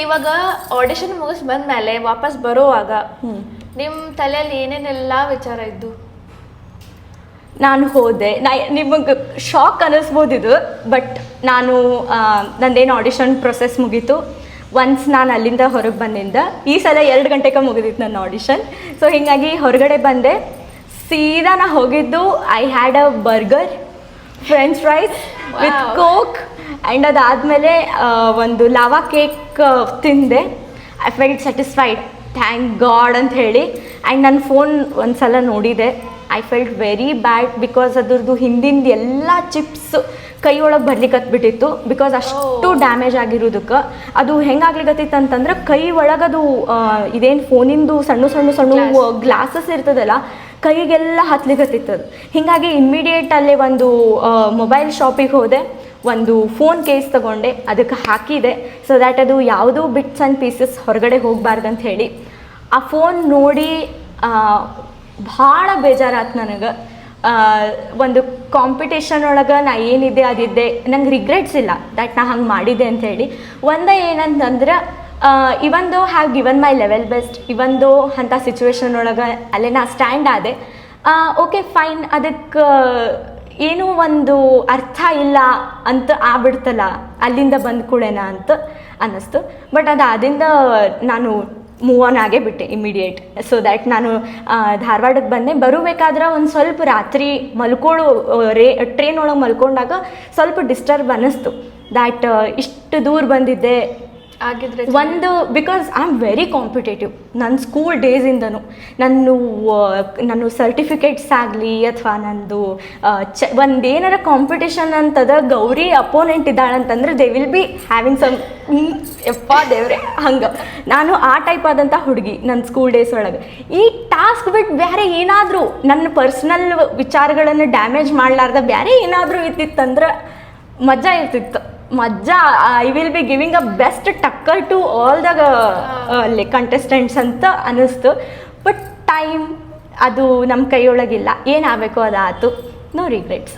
ಇವಾಗ ಆಡಿಷನ್ ಮುಗಿಸ್ ಬಂದ್ಮೇಲೆ ವಾಪಸ್ ಬರೋವಾಗ ನಿಮ್ಮ ತಲೆಯಲ್ಲಿ ಏನೇನೆಲ್ಲ ವಿಚಾರ ಇದ್ದು? ನಾನು ಹೋದೆ, ನಿಮಗೆ ಶಾಕ್ ಅನ್ನಿಸ್ಬೋದು ಇದು, ಬಟ್ ನಾನು ನಂದೇನು ಆಡಿಷನ್ ಪ್ರೊಸೆಸ್ ಮುಗೀತು. ಒನ್ಸ್ ನಾನು ಅಲ್ಲಿಂದ ಹೊರಗೆ ಬಂದಿಂದ ಈ ಸಲ 2 ಗಂಟೆಗೆ ಮುಗಿದಿತ್ತು ನನ್ನ ಆಡಿಷನ್. ಸೊ ಹೀಗಾಗಿ ಹೊರಗಡೆ ಬಂದೆ. ಸೀದಾ ನಾ ಹೋಗಿದ್ದು, I had a burger, French fries with Coke, and ಅದಾದಮೇಲೆ ಒಂದು ಲಾವಾ ಕೇಕ್ ತಿಂದೆ. I felt satisfied, thank God ಅಂತ ಹೇಳಿ. ಆ್ಯಂಡ್ ನನ್ನ ಫೋನ್ ಒಂದು ಸಲ ನೋಡಿದೆ, I felt very bad because ಅದ್ರದ್ದು ಹಿಂದಿಂದ ಎಲ್ಲ ಚಿಪ್ಸ್ ಕೈ ಒಳಗೆ ಬರ್ಲಿಕ್ಕತ್ಬಿಟ್ಟಿತ್ತು. ಬಿಕಾಸ್ ಅಷ್ಟು ಡ್ಯಾಮೇಜ್ ಆಗಿರೋದಕ್ಕೆ ಅದು ಹೆಂಗಾಗ್ಲಿಕ್ಕತ್ತಿತ್ತು ಅಂತಂದ್ರೆ ಕೈ ಒಳಗದು ಇದೇನು ಫೋನಿಂದು ಸಣ್ಣ ಸಣ್ಣ ಸಣ್ಣ ಗ್ಲಾಸಸ್ ಇರ್ತದಲ್ಲ, ಕೈಗೆಲ್ಲ ಹತ್ಲಿಕ್ಕತ್ತಿತ್ತದು. ಹೀಗಾಗಿ ಇಮ್ಮಿಡಿಯೇಟ್ ಅಲ್ಲೇ ಒಂದು ಮೊಬೈಲ್ ಶಾಪಿಗೆ ಹೋದೆ, ಒಂದು ಫೋನ್ ಕೇಸ್ ತೊಗೊಂಡೆ, ಅದಕ್ಕೆ ಹಾಕಿದೆ ಸೊ ದ್ಯಾಟ್ ಅದು ಯಾವುದೂ ಬಿಟ್ಸ್ ಆ್ಯಂಡ್ ಪೀಸಸ್ ಹೊರಗಡೆ ಹೋಗಬಾರ್ದಂತ ಹೇಳಿ. ಆ ಫೋನ್ ನೋಡಿ ಭಾಳ ಬೇಜಾರಾಯ್ತು ನನಗೆ. ಒಂದು ಕಾಂಪಿಟೇಷನ್ ಒಳಗೆ ನಾ ಏನಿದೆ ಅದಿದ್ದೆ, ನಂಗೆ ರಿಗ್ರೆಟ್ಸ್ ಇಲ್ಲ ದ್ಯಾಟ್ ನಾ ಹಂಗೆ ಮಾಡಿದೆ ಅಂಥೇಳಿ. ಒಂದೇ ಏನಂತಂದ್ರೆ even though have given my level best, even though ಅಂಥ ಸಿಚುವೇಶನ್ ಒಳಗೆ ಅಲ್ಲೇ ನಾ ಸ್ಟ್ಯಾಂಡ್ ಆದೆ. ಓಕೆ ಫೈನ್, ಅದಕ್ಕೆ ಏನೂ ಒಂದು ಅರ್ಥ ಇಲ್ಲ ಅಂತ ಆಗ್ಬಿಡ್ತಲ್ಲ ಅಲ್ಲಿಂದ ಬಂದ ಕೂಡೇನ ಅಂತ ಅನ್ನಿಸ್ತು. ಬಟ್ ಅದಾದಿಂದ ನಾನು ಮೂವ್ ಆನ್ ಆಗೇ ಬಿಟ್ಟೆ ಇಮಿಡಿಯೇಟ್. ಸೊ ದ್ಯಾಟ್ ನಾನು ಧಾರವಾಡಕ್ಕೆ ಬಂದೆ. ಬರಬೇಕಾದ್ರೆ ಒಂದು ಸ್ವಲ್ಪ ರಾತ್ರಿ ಟ್ರೈನ್ ಒಳಗೆ ಮಲ್ಕೊಂಡಾಗ ಸ್ವಲ್ಪ ಡಿಸ್ಟರ್ಬ್ ಅನ್ನಿಸ್ತು ದ್ಯಾಟ್ ಇಷ್ಟು ದೂರ ಬಂದಿದ್ದೆ ಆಗಿದ್ರೆ ಒಂದು. Because I am very competitive. ನನ್ನ ಸ್ಕೂಲ್ ಡೇಸಿಂದನೂ ನನ್ನ ಸರ್ಟಿಫಿಕೇಟ್ಸ್ ಆಗಲಿ ಅಥವಾ ನಂದು ಒಂದೇನಾರ ಕಾಂಪಿಟೇಷನ್ ಅಂತದ, ಗೌರಿ ಅಪೋನೆಂಟ್ ಇದ್ದಾಳಂತಂದ್ರೆ they will be having some ಯಪ್ಪ ದೇವ್ರೆ ಹಂಗೆ. ನಾನು ಆ ಟೈಪ್ ಆದಂಥ ಹುಡುಗಿ ನನ್ನ ಸ್ಕೂಲ್ ಡೇಸ್ ಒಳಗೆ. ಈ ಟಾಸ್ಕ್ ಬಿಟ್ಟು ಬೇರೆ ಏನಾದರೂ ನನ್ನ ಪರ್ಸ್ನಲ್ ವಿಚಾರಗಳನ್ನು ಡ್ಯಾಮೇಜ್ ಮಾಡಲಾರ್ದ ಬೇರೆ ಏನಾದರೂ ಇತ್ತಿತ್ತಂದ್ರೆ ಮಜಾ ಇರ್ತಿತ್ತು. ಮಜಾ, I will be giving a best ಟಕ್ಕರ್ ಟು ಆಲ್ ದ ಕಂಟೆಸ್ಟೆಂಟ್ಸ್ ಅಂತ ಅನ್ನಿಸ್ತು. ಬಟ್ ಟೈಮ್ ಅದು ನಮ್ಮ ಕೈಯೊಳಗಿಲ್ಲ, ಏನಾಗಬೇಕು ಅದಾಯ್ತು. No regrets.